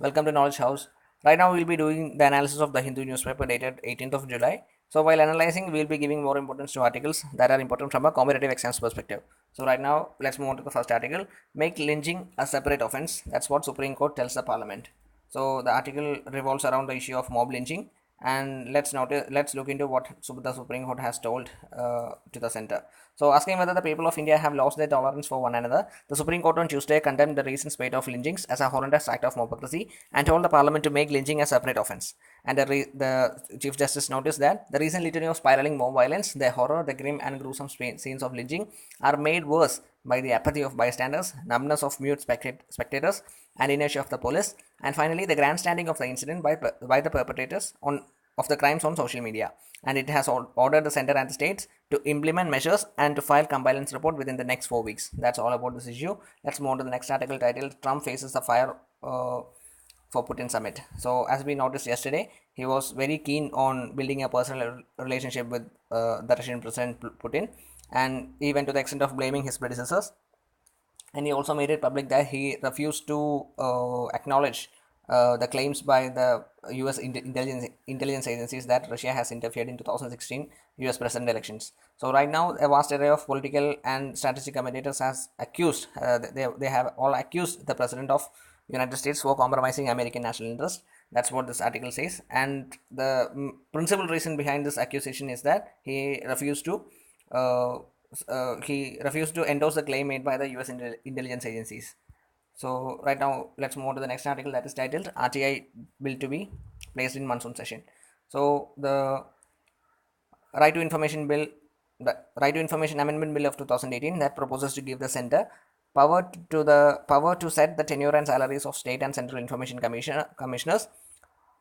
Welcome to Knowledge House. Right now, we'll be doing the analysis of the Hindu newspaper dated 18th of July. So, while analyzing, we'll be giving more importance to articles that are important from a competitive exams perspective. So, right now, let's move on to the first article. Make lynching a separate offense. That's what Supreme Court tells the Parliament. So, the article revolves around the issue of mob lynching, and let's look into what the Supreme Court has told to the center. So, asking whether the people of India have lost their tolerance for one another, the Supreme Court on Tuesday condemned the recent spate of lynchings as a horrendous act of mobocracy and told the Parliament to make lynching a separate offence. And the Chief Justice noticed that the recent litany of spiraling mob violence, the horror, the grim and gruesome scenes of lynching are made worse by the apathy of bystanders, numbness of mute spectators, and inertia of the police, and finally the grandstanding of the incident by the perpetrators of the crimes on social media. And it has ordered the center and the states to implement measures and to file compliance report within the next 4 weeks. That's all about this issue. Let's move on to the next article titled Trump faces the fire for Putin summit. So, as we noticed yesterday, he was very keen on building a personal relationship with the Russian President Putin, and he went to the extent of blaming his predecessors. And he also made it public that he refused to acknowledge the claims by the U.S. intelligence agencies that Russia has interfered in 2016 U.S. president elections. So right now, a vast array of political and strategic commentators has accused they have all accused the president of United States for compromising American national interest. That's what this article says, and the principal reason behind this accusation is that uh, he refused to endorse the claim made by the U.S. intelligence agencies. So right now, let's move on to the next article that is titled RTI bill to be placed in monsoon session. So the Right to Information Bill, the Right to Information Amendment Bill of 2018 that proposes to give the center power to set the tenure and salaries of state and central information commissioners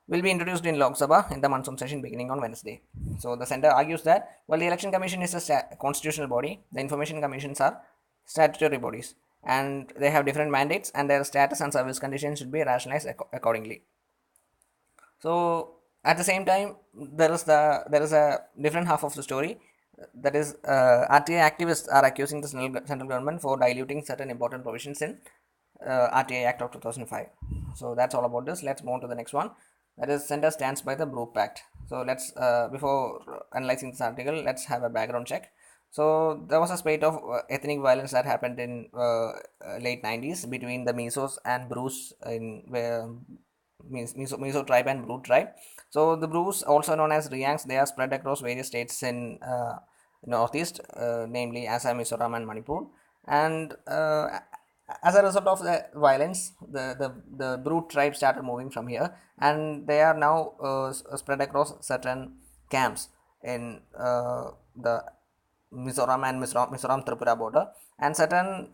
will be introduced in Lok Sabha in the monsoon session beginning on Wednesday. So the center argues that while the Election Commission is a constitutional body, the information commissions are statutory bodies, and they have different mandates, and their status and service conditions should be rationalized accordingly. So at the same time, there is a different half of the story. That is, RTA activists are accusing the central government for diluting certain important provisions in RTA Act of 2005. So that's all about this. Let's move on to the next one. That is, center stands by the Brook Pact. So let's before analyzing this article, let's have a background check. So there was a spate of ethnic violence that happened in late 90s between the Misos and Bruce in where Miso tribe and Brute tribe. So the Bruce, also known as Riangs, they are spread across various states in northeast, namely Assam, Mizoram, and Manipur. And as a result of the violence, the Brute tribe started moving from here, and they are now spread across certain camps in the Mizoram and Mizoram Tripura border, and certain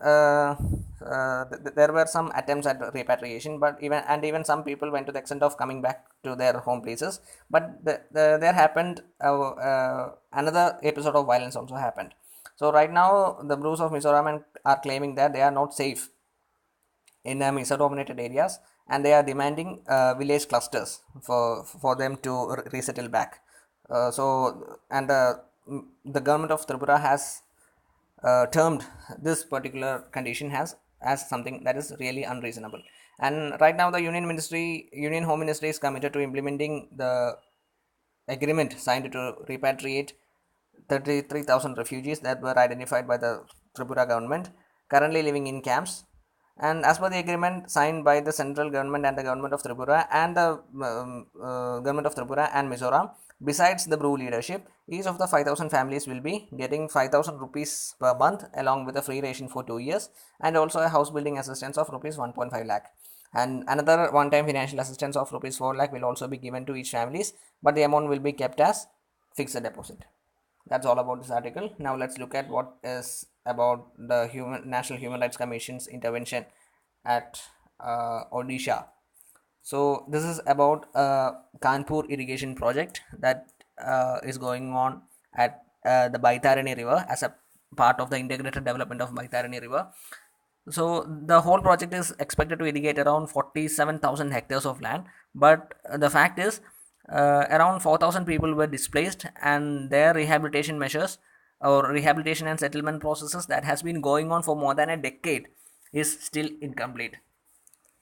there were some attempts at repatriation, but even some people went to the extent of coming back to their home places. But there happened another episode of violence also happened. So right now, the Bruce of Mizoram are claiming that they are not safe in Mizo-dominated areas, and they are demanding village clusters for them to resettle back. The government of Tripura has termed this particular condition as something that is really unreasonable. And right now, the Union Home Ministry is committed to implementing the agreement signed to repatriate 33,000 refugees that were identified by the Tripura government currently living in camps. And as per the agreement signed by the central government and the government of Tripura and the government of Tripura and Mizoram, besides the Bru leadership, each of the 5,000 families will be getting 5,000 rupees per month along with a free ration for 2 years, and also a house building assistance of rupees 1.5 lakh. And another one-time financial assistance of rupees 4 lakh will also be given to each families, but the amount will be kept as fixed deposit. That's all about this article. Now let's look at what is about the National Human Rights Commission's intervention at Odisha. So this is about a Kanpur irrigation project that is going on at the Baitarani River as a part of the integrated development of Baitarani River. So the whole project is expected to irrigate around 47,000 hectares of land, but the fact is around 4,000 people were displaced, and their rehabilitation measures or rehabilitation and settlement processes that has been going on for more than a decade is still incomplete.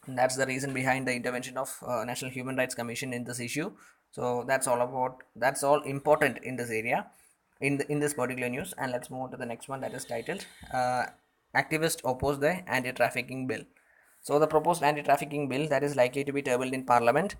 And that's the reason behind the intervention of National Human Rights Commission in this issue. So that's all important in this area, in this particular news. And let's move on to the next one, that is titled activists oppose the anti-trafficking bill. So the proposed anti-trafficking bill that is likely to be tabled in parliament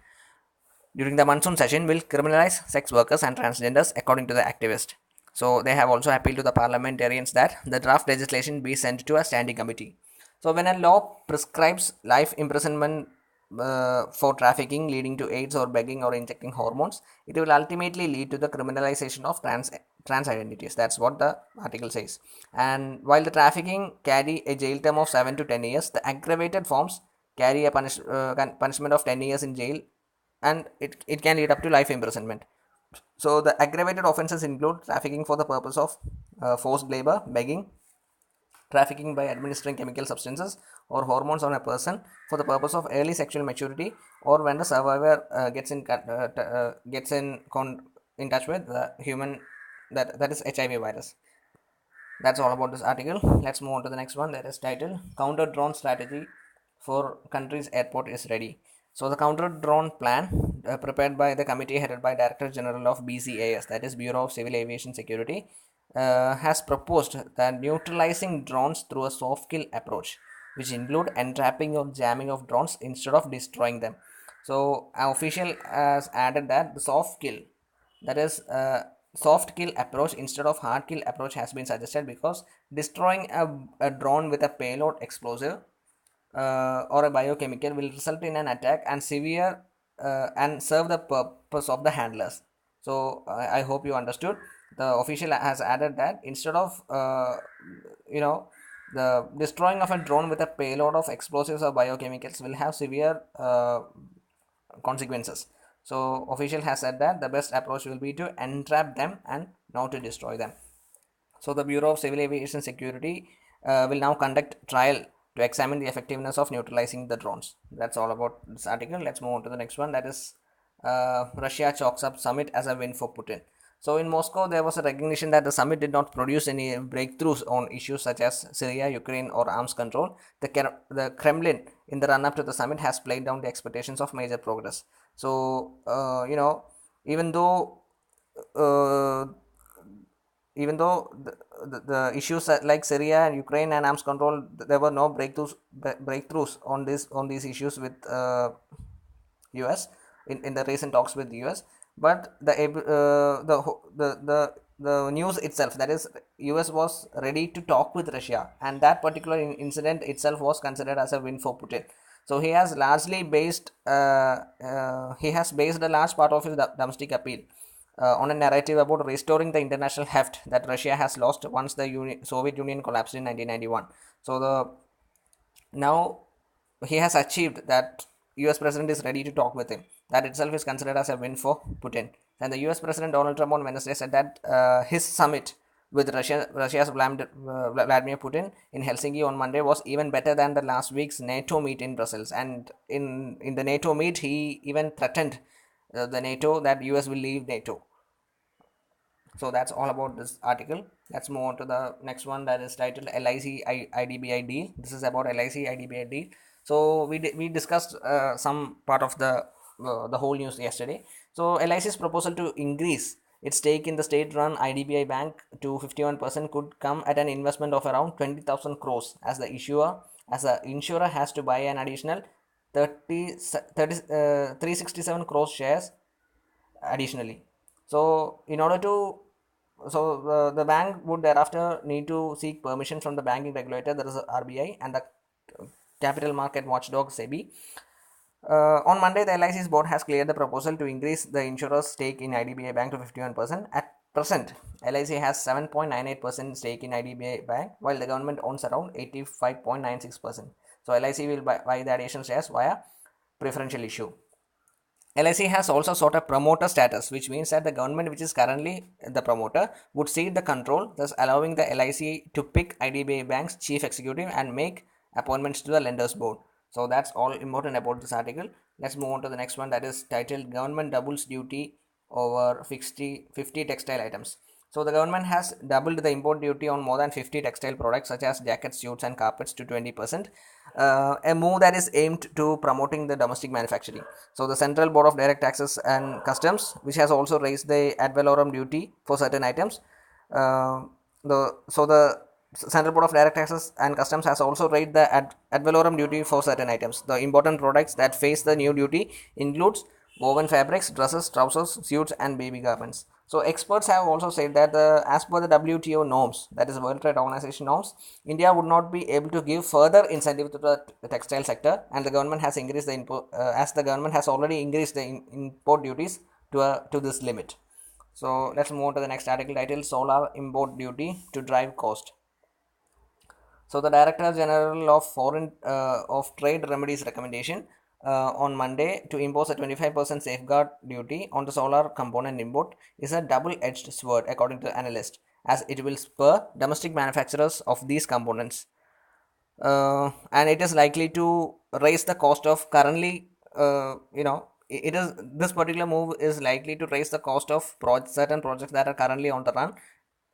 during the monsoon session will criminalize sex workers and transgenders, according to the activist. So they have also appealed to the parliamentarians that the draft legislation be sent to a standing committee. So when a law prescribes life imprisonment for trafficking leading to AIDS or begging or injecting hormones, it will ultimately lead to the criminalization of trans identities. That's what the article says. And while the trafficking carry a jail term of 7 to 10 years, the aggravated forms carry a punishment of 10 years in jail, and it can lead up to life imprisonment. So the aggravated offenses include trafficking for the purpose of forced labor, begging, trafficking by administering chemical substances or hormones on a person for the purpose of early sexual maturity, or when the survivor in touch with the human, that is HIV virus. That's all about this article. Let's move on to the next one, that is titled Counter Drone Strategy for Country's Airport is Ready. So the counter drone plan prepared by the committee headed by Director General of BCAS, that is Bureau of Civil Aviation Security, has proposed that neutralizing drones through a soft kill approach, which include entrapping or jamming of drones instead of destroying them. So an official has added that the soft kill, that is soft kill approach instead of hard kill approach, has been suggested because destroying a drone with a payload explosive or a biochemical will result in an attack and severe and serve the purpose of the handlers. So I hope you understood. The official has added that instead of you know the destroying of a drone with a payload of explosives or biochemicals will have severe consequences. So official has said that the best approach will be to entrap them and not to destroy them. So the Bureau of Civil Aviation Security will now conduct trial to examine the effectiveness of neutralizing the drones. That's all about this article. Let's move on to the next one. That is Russia chalks up summit as a win for Putin. So in Moscow, there was a recognition that the summit did not produce any breakthroughs on issues such as Syria, Ukraine, or arms control. The Kremlin, in the run-up to the summit, has played down the expectations of major progress. So even though uh, the issues like Syria and Ukraine and arms control, there were no breakthroughs on these issues with US in the recent talks with US. But the news itself, that is US was ready to talk with Russia, and that particular incident itself was considered as a win for Putin. So he has based a large part of his domestic appeal on a narrative about restoring the international heft that Russia has lost once the Soviet Union collapsed in 1991. So now he has achieved that US president is ready to talk with him. That itself is considered as a win for Putin. And the US President Donald Trump on Wednesday said that his summit with Russia's Vladimir Putin in Helsinki on Monday was even better than the last week's NATO meet in Brussels. And in the NATO meet, he even threatened the NATO that US will leave NATO. So that's all about this article. Let's move on to the next one, that is titled LIC IDBI deal. This is about LIC IDBI deal. So we discussed some part of the whole news yesterday. So LIC's proposal to increase its stake in the state-run IDBI bank to 51% could come at an investment of around 20,000 crores, as the insurer has to buy an additional 367 crores shares additionally. So in order to the bank would thereafter need to seek permission from the banking regulator, that is RBI, and the capital market watchdog SEBI. On Monday, the LIC's board has cleared the proposal to increase the insurer's stake in IDBI Bank to 51%. At present, LIC has 7.98% stake in IDBI Bank, while the government owns around 85.96%. So LIC will buy the additional shares via preferential issue. LIC has also sought a promoter status, which means that the government, which is currently the promoter, would cede the control, thus allowing the LIC to pick IDBI Bank's chief executive and make appointments to the lenders board. So that's all important about this article. Let's move on to the next one, that is titled Government Doubles Duty over 50 textile items. So the government has doubled the import duty on more than 50 textile products such as jackets, suits and carpets to 20%, a move that is aimed to promoting the domestic manufacturing. So the Central Board of Direct Taxes and Customs, which has also raised the ad valorem duty for certain items, uh, the Central Board of Direct Taxes and Customs has also raised the ad valorem duty for certain items. The important products that face the new duty includes woven fabrics, dresses, trousers, suits, and baby garments. So experts have also said that as per the WTO norms, that is World Trade Organization norms, India would not be able to give further incentive to the textile sector, and the government has increased the import, as the government has already increased the import duties to this limit. So let's move on to the next article titled Solar Import Duty to Drive Cost. So the Director General of Foreign of Trade Remedies recommendation on Monday to impose a 25% safeguard duty on the solar component import is a double-edged sword, according to analysts, as it will spur domestic manufacturers of these components, and it is likely to raise the cost of currently, it is this particular move is likely to raise the cost of certain projects that are currently on the run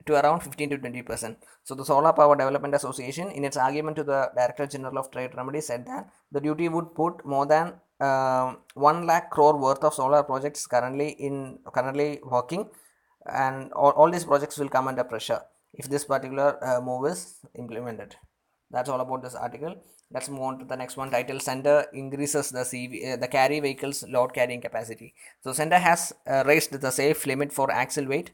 to around 15 to 20%. So the Solar Power Development Association, in its argument to the Director General of Trade Remedies, said that the duty would put more than 1 lakh crore worth of solar projects currently working, and all these projects will come under pressure if this particular move is implemented. That's all about this article. Let's move on to the next one titled Center increases the carry vehicles load carrying capacity. So Center has raised the safe limit for axle weight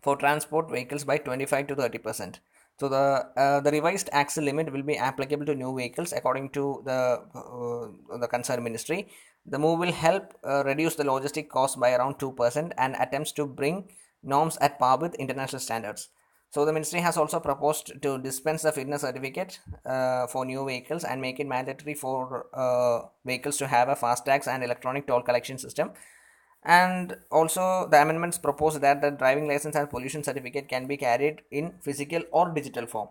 for transport vehicles by 25 to 30%. So the revised axle limit will be applicable to new vehicles according to the concerned ministry. The move will help reduce the logistic cost by around 2% and attempts to bring norms at par with international standards. So the ministry has also proposed to dispense the fitness certificate for new vehicles and make it mandatory for vehicles to have a fast tags and electronic toll collection system. And also the amendments propose that the driving license and pollution certificate can be carried in physical or digital form.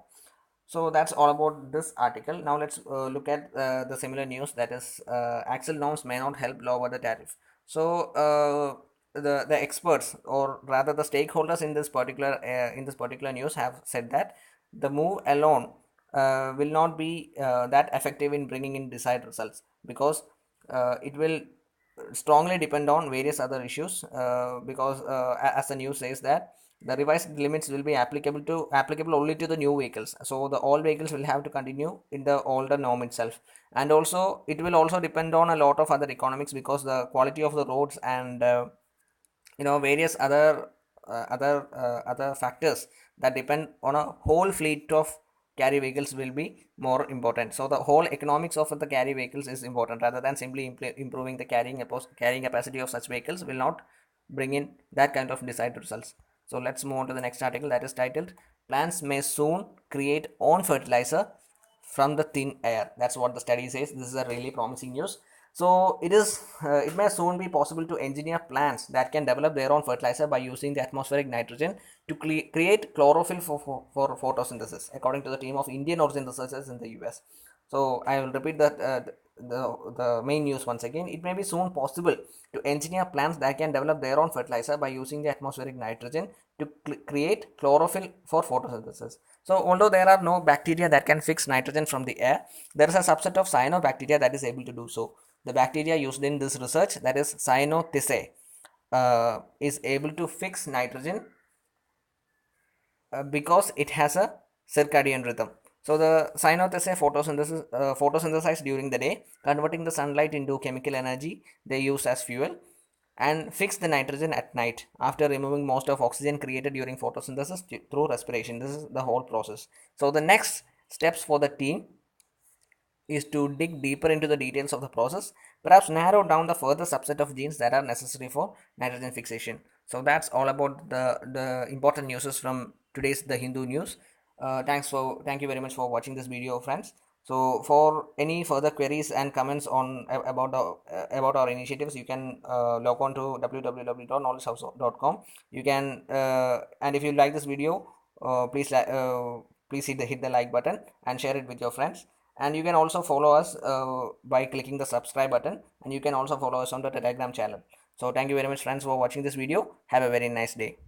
So that's all about this article. Now let's look at the similar news, that is axle norms may not help lower the tariff. So the experts, or rather the stakeholders in this particular news, have said that the move alone will not be that effective in bringing in desired results, because it will strongly depend on various other issues, because as the news says that the revised limits will be applicable only to the new vehicles, so the old vehicles will have to continue in the older norm itself. And also it will also depend on a lot of other economics, because the quality of the roads and various other factors that depend on a whole fleet of carry vehicles will be more important. So the whole economics of the carry vehicles is important, rather than simply improving the carrying capacity of such vehicles will not bring in that kind of desired results. So let's move on to the next article, that is titled Plants May Soon Create Own Fertilizer from the Thin Air. That's what the study says. This is a really promising news. So it may soon be possible to engineer plants that can develop their own fertilizer by using the atmospheric nitrogen to create chlorophyll for photosynthesis, according to the team of Indian origin researchers in the US. So I will repeat that the main news once again. It may be soon possible to engineer plants that can develop their own fertilizer by using the atmospheric nitrogen to create chlorophyll for photosynthesis. So although there are no bacteria that can fix nitrogen from the air, there is a subset of cyanobacteria that is able to do so. The bacteria used in this research, that is Cyanothisce, is able to fix nitrogen because it has a circadian rhythm. So the Cyanothisce photosynthesize during the day, converting the sunlight into chemical energy they use as fuel, and fix the nitrogen at night after removing most of oxygen created during photosynthesis through respiration. This is the whole process. So the next steps for the team is to dig deeper into the details of the process, perhaps narrow down the further subset of genes that are necessary for nitrogen fixation. So that's all about the important news from today's The Hindu News. Thank you very much for watching this video, friends. So for any further queries and comments on about our initiatives, you can log on to www.knowledgehouse.com. You can and if you like this video, please hit the like button and share it with your friends. And you can also follow us by clicking the subscribe button, and you can also follow us on the Telegram channel. So thank you very much, friends, for watching this video. Have a very nice day.